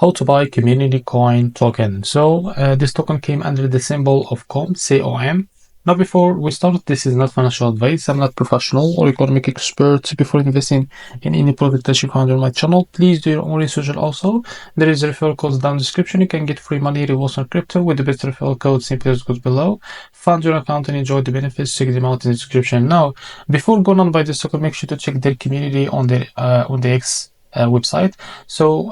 how to buy community coin token. So this token came under the symbol of COM, C-O-M. Now, before we start, this is not financial advice. I'm not professional or economic expert. Before investing in any product that you find on my channel, please do your own research. Also, there is a referral code down in the description. You can get free money rewards on crypto with the best referral code simply as goes below. Fund your account and enjoy the benefits. Check them out in the description. Now, before going on by this token, make sure to check their community on the X website. So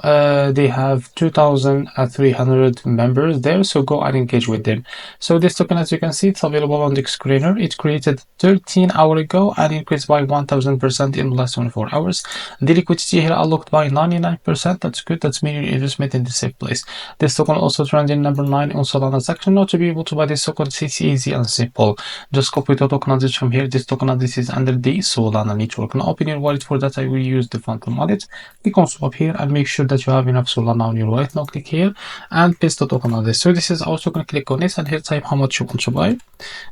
they have 2,300 members there, so go and engage with them. So this token, as you can see, it's available on the screener. It created 13 hours ago and increased by 1000% in the last 24 hours. The liquidity here unlocked by 99%. That's good. That's meaning your investment in the safe place. This token also trending number 9 on Solana section. Now, to be able to buy this token, it's easy and simple. Just copy the token address from here. This token address is under the Solana network. Now, open your wallet. For that, I will use the Phantom wallet. Click on swap here and make sure that you have enough Solana on your wallet. Now click here and paste the token on this. So this is our token. Click on it and here type how much you want to buy.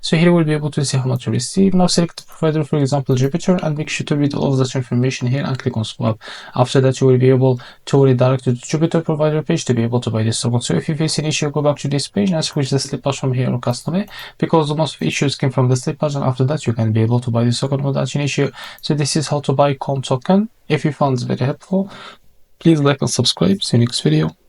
So here we'll be able to see how much you receive. Now select the provider, for example Jupiter, and make sure to read all of that information here and click on swap. After that, you will be able to redirect to the Jupiter provider page to be able to buy this token. So if you face an issue, go back to this page and switch the slippage from here or custom it, because the most of issues came from the slippage, and after that you can be able to buy this token without an issue. So this is how to buy COM token. If you found this very helpful, please like and subscribe. See you next video.